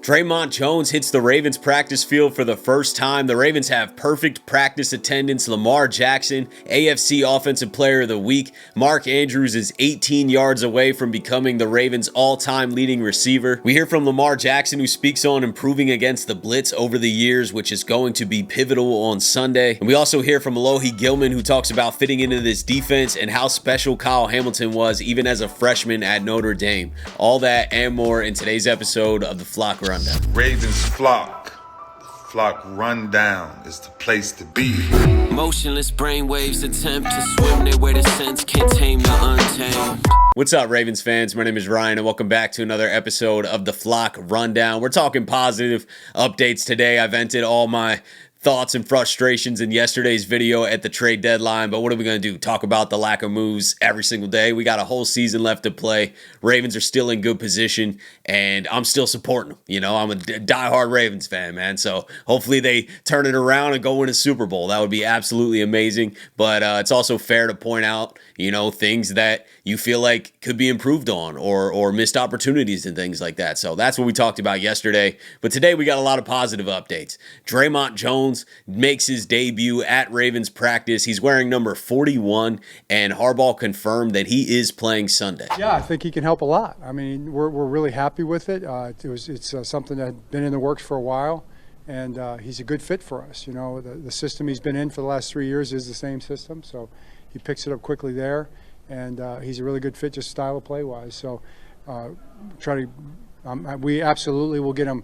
Dre'Mont Jones hits the Ravens practice field for the first time. The Ravens have perfect practice attendance. Lamar Jackson, AFC Offensive Player of the Week. Mark Andrews is 18 yards away from becoming the Ravens' all-time leading receiver. We hear from Lamar Jackson, who speaks on improving against the blitz over the years, which is going to be pivotal on Sunday. And we also hear from Alohi Gilman, who talks about fitting into this defense and how special Kyle Hamilton was even as a freshman at Notre Dame. All that and more in today's episode of the Flock Rundown. Ravens flock. The flock rundown is the place to be. Motionless brainwaves attempt to swim their way to sense, can't tame the untamed. What's up, Ravens fans? My name is Ryan, and welcome back to another episode of the Flock Rundown. We're talking positive updates today. I vented all my thoughts and frustrations in yesterday's video at the trade deadline, but what are we going to do? Talk about the lack of moves every single day? We got a whole season left to play. Ravens are still in good position, and I'm still supporting them. You know, I'm a diehard Ravens fan, man, so hopefully they turn it around and go win a Super Bowl. That would be absolutely amazing, but it's also fair to point out, you know, things that you feel like could be improved on or missed opportunities and things like that. So that's what we talked about yesterday, but today we got a lot of positive updates. Dre'Mont Jones makes his debut at Ravens practice. He's wearing number 41, and Harbaugh confirmed that he is playing Sunday. Yeah, I think he can help a lot. I mean, we're really happy with it. It's something that had been in the works for a while, and he's a good fit for us. You know, the system he's been in for the last 3 years is the same system, so he picks it up quickly there, and he's a really good fit just style of play-wise. So we absolutely will get him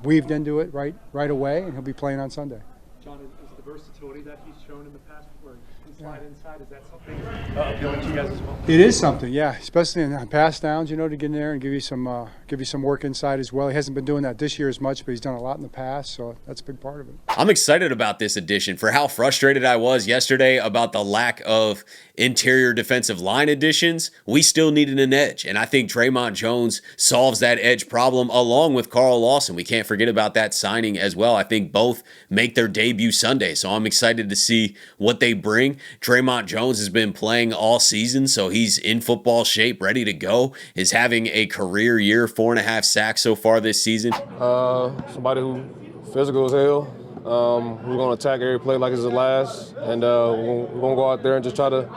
weaved into it right away, and he'll be playing on Sunday. John, is the versatility that he's shown in the past where he can slide inside, is that something appealing to you guys as well? It is something, yeah, especially in pass downs, you know, to get in there and give you some work inside as well. He hasn't been doing that this year as much, but he's done a lot in the past, so that's a big part of it. I'm excited about this addition. For how frustrated I was yesterday about the lack of interior defensive line additions, we still needed an edge, and I think Dre'Mont Jones solves that edge problem along with Carl Lawson. We can't forget about that signing as well. I think both make their debut Sunday, so I'm excited to see what they bring. Dre'Mont Jones has been playing all season, so he's in football shape, ready to go, is having a career year, 4.5 sacks so far this season. Somebody who physical as hell. We're going to attack every play like it's the last, and we're going to go out there and just try to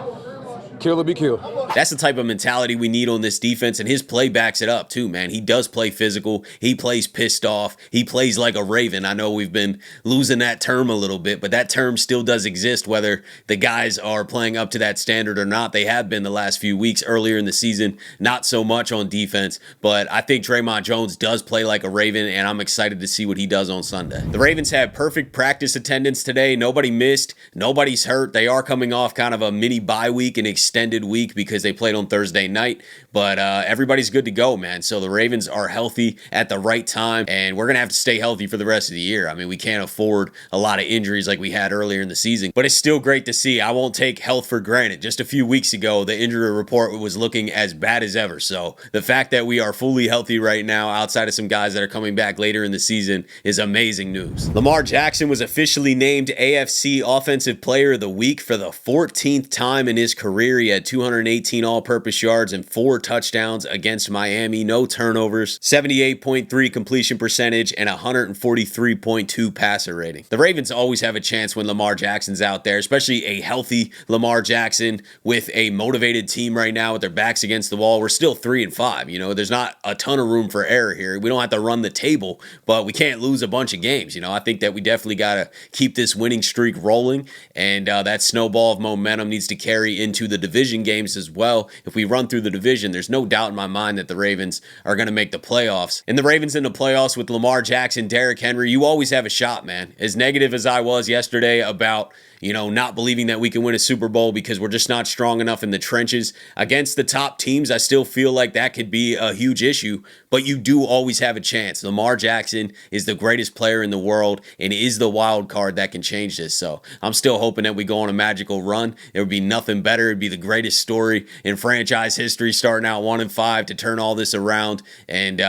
kill or be killed. That's the type of mentality we need on this defense, and his play backs it up too, man. He does play physical. He plays pissed off. He plays like a Raven. I know we've been losing that term a little bit, but that term still does exist, whether the guys are playing up to that standard or not. They have been the last few weeks. Earlier in the season, not so much on defense, but I think Dre'Mont Jones does play like a Raven, and I'm excited to see what he does on Sunday. The Ravens had perfect practice attendance today. Nobody missed. Nobody's hurt. They are coming off kind of a mini bye week, an extended week because they played on Thursday night, but everybody's good to go, man. So the Ravens are healthy at the right time, and we're going to have to stay healthy for the rest of the year. I mean, we can't afford a lot of injuries like we had earlier in the season, but it's still great to see. I won't take health for granted. Just a few weeks ago, the injury report was looking as bad as ever. So the fact that we are fully healthy right now, outside of some guys that are coming back later in the season, is amazing news. Lamar Jackson was officially named AFC Offensive Player of the Week for the 14th time in his career. He had 218 all-purpose yards and 4 touchdowns against Miami, no turnovers, 78.3 completion percentage, and 143.2 passer rating. The Ravens always have a chance when Lamar Jackson's out there, especially a healthy Lamar Jackson with a motivated team right now with their backs against the wall. We're still 3-5. You know, there's not a ton of room for error here. We don't have to run the table, but we can't lose a bunch of games. You know, I think that we definitely got to keep this winning streak rolling, and that snowball of momentum needs to carry into the division games as well. If we run through the division, there's no doubt in my mind that the Ravens are going to make the playoffs. And the Ravens in the playoffs with Lamar Jackson, Derrick Henry, you always have a shot, man. As negative as I was yesterday about, you know, not believing that we can win a Super Bowl because we're just not strong enough in the trenches against the top teams, I still feel like that could be a huge issue, but you do always have a chance. Lamar Jackson is the greatest player in the world and is the wild card that can change this. So I'm still hoping that we go on a magical run. It would be nothing better. It'd be the greatest story in franchise history, starting out 1-5 to turn all this around, and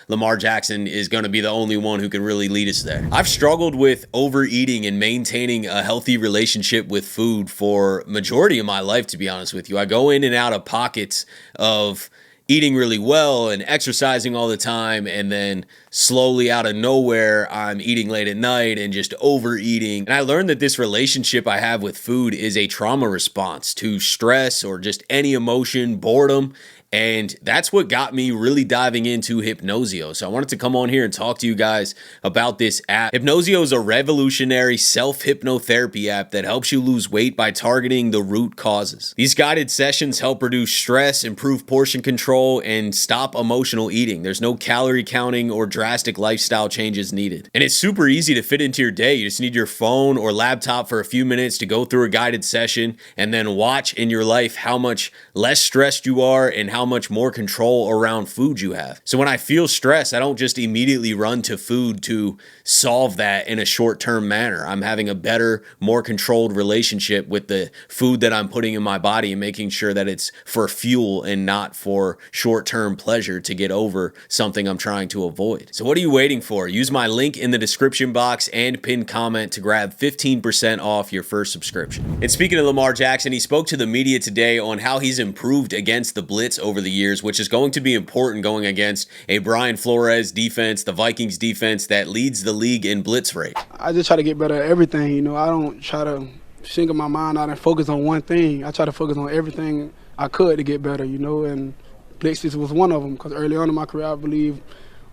Lamar Jackson is going to be the only one who can really lead us there. I've struggled with overeating and maintaining a healthy relationship with food for majority of my life, to be honest with you. I go in and out of pockets of eating really well and exercising all the time, and then slowly out of nowhere I'm eating late at night and just overeating. And I learned that this relationship I have with food is a trauma response to stress or just any emotion, boredom. And that's what got me really diving into Hypnozio. So I wanted to come on here and talk to you guys about this app. Hypnozio is a revolutionary self-hypnotherapy app that helps you lose weight by targeting the root causes. These guided sessions help reduce stress, improve portion control, and stop emotional eating. There's no calorie counting or drastic lifestyle changes needed. And it's super easy to fit into your day. You just need your phone or laptop for a few minutes to go through a guided session and then watch in your life how much less stressed you are and how much more control around food you have. So when I feel stress, I don't just immediately run to food to solve that in a short-term manner. I'm having a better, more controlled relationship with the food that I'm putting in my body and making sure that it's for fuel and not for short-term pleasure to get over something I'm trying to avoid. So what are you waiting for? Use my link in the description box and pinned comment to grab 15% off your first subscription. And speaking of Lamar Jackson, he spoke to the media today on how he's improved against the blitz over the years, which is going to be important going against a Brian Flores defense, the Vikings defense that leads the league in blitz rate. I just try to get better at everything. You know, I don't try to single my mind out and focus on one thing. I try to focus on everything I could to get better, you know, and blitzes was one of them, because early on in my career, I believe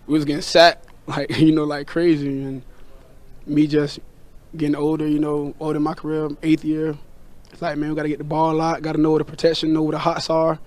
we was getting sacked like, you know, like crazy. And me just getting older, you know, older in my career, 8th year, it's like, man, we got to get the ball a lot, got to know where the protection, know where the hots are.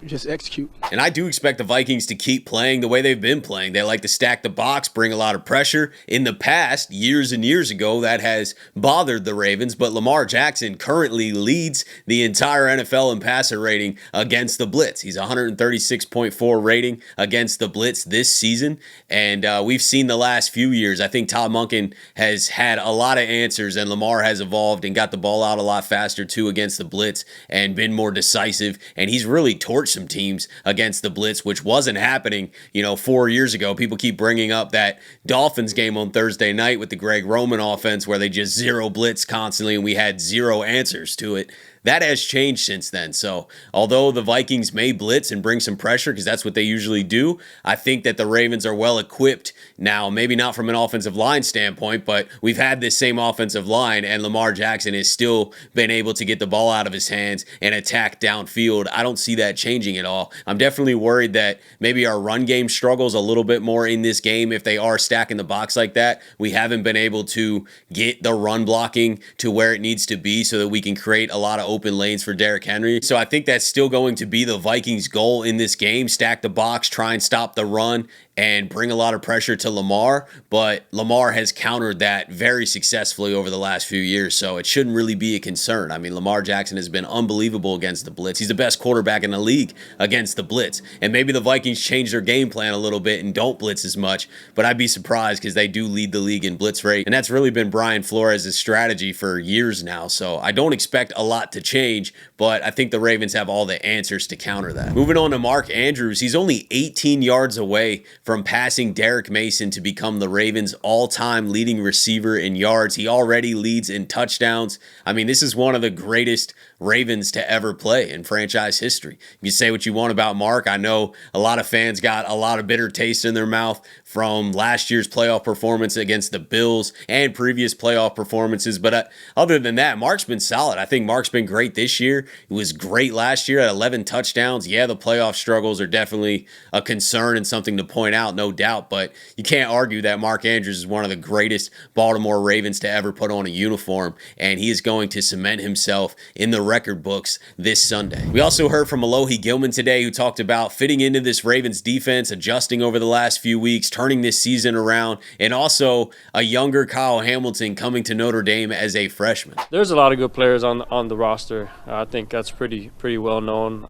Just execute. And I do expect the Vikings to keep playing the way they've been playing. They like to stack the box, bring a lot of pressure. In the past, years and years ago, that has bothered the Ravens, but Lamar Jackson currently leads the entire NFL in passer rating against the blitz. He's 136.4 rating against the blitz this season, and we've seen the last few years. I think Todd Monken has had a lot of answers, and Lamar has evolved and got the ball out a lot faster too against the blitz and been more decisive, and he's really torched some teams against the blitz, which wasn't happening, 4 years ago. People keep bringing up that Dolphins game on Thursday night with the Greg Roman offense where they just zero blitz constantly and we had zero answers to it. That has changed since then. So although the Vikings may blitz and bring some pressure because that's what they usually do, I think that the Ravens are well equipped now, maybe not from an offensive line standpoint, but we've had this same offensive line and Lamar Jackson has still been able to get the ball out of his hands and attack downfield. I don't see that changing at all. I'm definitely worried that maybe our run game struggles a little bit more in this game if they are stacking the box like that. We haven't been able to get the run blocking to where it needs to be so that we can create a lot of open lanes for Derrick Henry. So I think that's still going to be the Vikings' goal in this game. Stack the box, try and stop the run, and bring a lot of pressure to Lamar. But Lamar has countered that very successfully over the last few years, so it shouldn't really be a concern. I mean, Lamar Jackson has been unbelievable against the blitz. He's the best quarterback in the league against the blitz. And maybe the Vikings change their game plan a little bit and don't blitz as much, but I'd be surprised because they do lead the league in blitz rate. And that's really been Brian Flores' strategy for years now. So I don't expect a lot to change, but I think the Ravens have all the answers to counter that. Moving on to Mark Andrews, he's only 18 yards away from passing Derrick Mason to become the Ravens' all-time leading receiver in yards. He already leads in touchdowns. I mean, this is one of the greatest Ravens to ever play in franchise history. You say what you want about Mark. I know a lot of fans got a lot of bitter taste in their mouth from last year's playoff performance against the Bills and previous playoff performances. But other than that, Mark's been solid. I think Mark's been great this year. He was great last year at 11 touchdowns. Yeah, the playoff struggles are definitely a concern and something to point out, no doubt. But you can't argue that Mark Andrews is one of the greatest Baltimore Ravens to ever put on a uniform. And he is going to cement himself in the record books this Sunday. We also heard from Alohi Gilman today, who talked about fitting into this Ravens defense, adjusting over the last few weeks, turning this season around, and also a younger Kyle Hamilton coming to Notre Dame as a freshman. There's a lot of good players on the roster. I think that's pretty well known.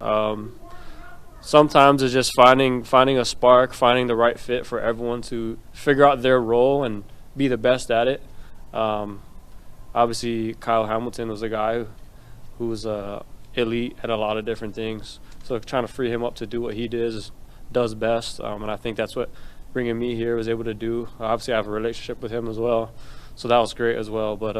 Sometimes it's just finding a spark, finding the right fit for everyone to figure out their role and be the best at it. Obviously, Kyle Hamilton was a guy who was elite at a lot of different things. So trying to free him up to do what he does best, and I think that's what bringing me here was able to do. Obviously, I have a relationship with him as well, so that was great as well. But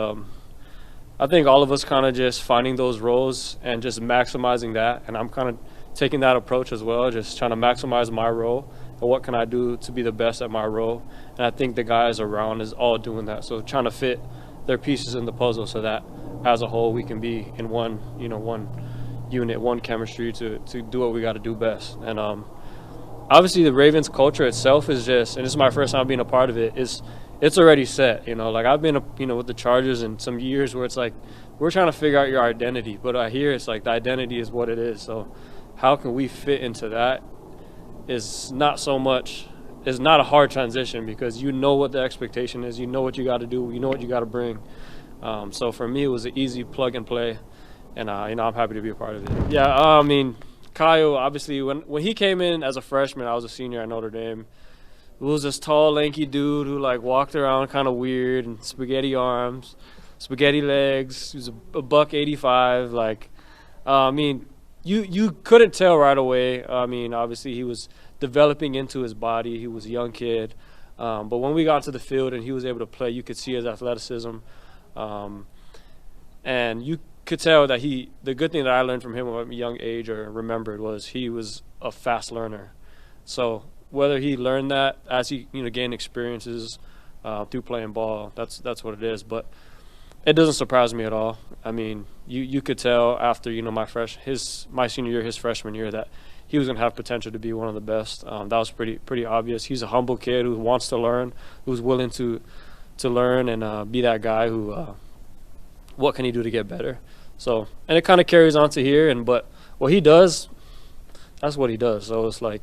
I think all of us kind of just finding those roles and just maximizing that, and I'm kind of taking that approach as well, just trying to maximize my role and what can I do to be the best at my role. And I think the guys around is all doing that. So trying to fit their pieces in the puzzle so that as a whole we can be in one unit, one chemistry to do what we got to do best. And obviously the Ravens culture itself is just, and this is my first time being a part of it, it's already set. Like I've been with the Chargers in some years where it's like we're trying to figure out your identity, but I hear it's like the identity is what it is. So how can we fit into that is not so much, it's not a hard transition because you know what the expectation is, you know what you got to do, you know what you got to bring. So for me, it was an easy plug and play, and I'm happy to be a part of it. Yeah, I mean, Kyle, obviously, when he came in as a freshman, I was a senior at Notre Dame. It was this tall, lanky dude who like walked around kind of weird and spaghetti arms, spaghetti legs. He was a $185. Like, I mean, you couldn't tell right away. I mean, obviously he was developing into his body. He was a young kid. But when we got to the field and he was able to play, you could see his athleticism. And you could tell that the good thing that I learned from him at a young age or remembered was he was a fast learner. So whether he learned that as he gained experiences through playing ball, that's what it is. But it doesn't surprise me at all. I mean, you could tell after my senior year, his freshman year, that he was going to have potential to be one of the best. That was pretty obvious. He's a humble kid who wants to learn, who's willing to learn and be that guy who what can he do to get better. So, and it kind of carries on to here. But what he does, that's what he does. So it's like,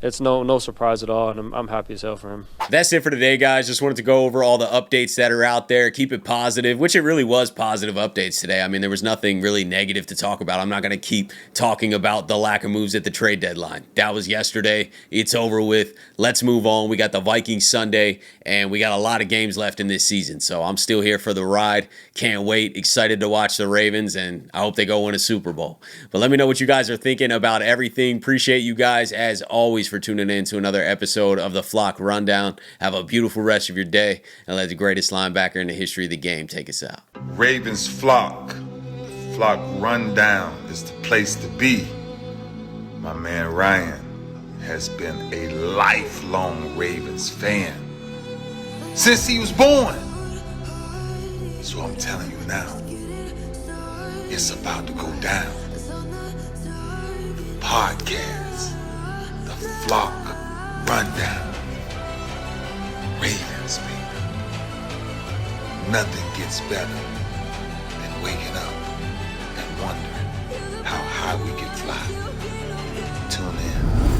it's no surprise at all, and I'm happy as hell for him. That's it for today, guys. Just wanted to go over all the updates that are out there. Keep it positive, which it really was positive updates today. I mean, there was nothing really negative to talk about. I'm not going to keep talking about the lack of moves at the trade deadline. That was yesterday. It's over with. Let's move on. We got the Vikings Sunday, and we got a lot of games left in this season. So I'm still here for the ride. Can't wait. Excited to watch the Ravens, and I hope they go win a Super Bowl. But let me know what you guys are thinking about everything. Appreciate you guys, as always, for tuning in to another episode of the Flock Rundown. Have a beautiful rest of your day, and let the greatest linebacker in the history of the game take us out. Ravens Flock. The Flock Rundown is the place to be. My man Ryan has been a lifelong Ravens fan since he was born. So I'm telling you now, it's about to go down. Podcast, the Flock Rundown. Ravens, baby. Nothing gets better than waking up and wondering how high we can fly. Tune in.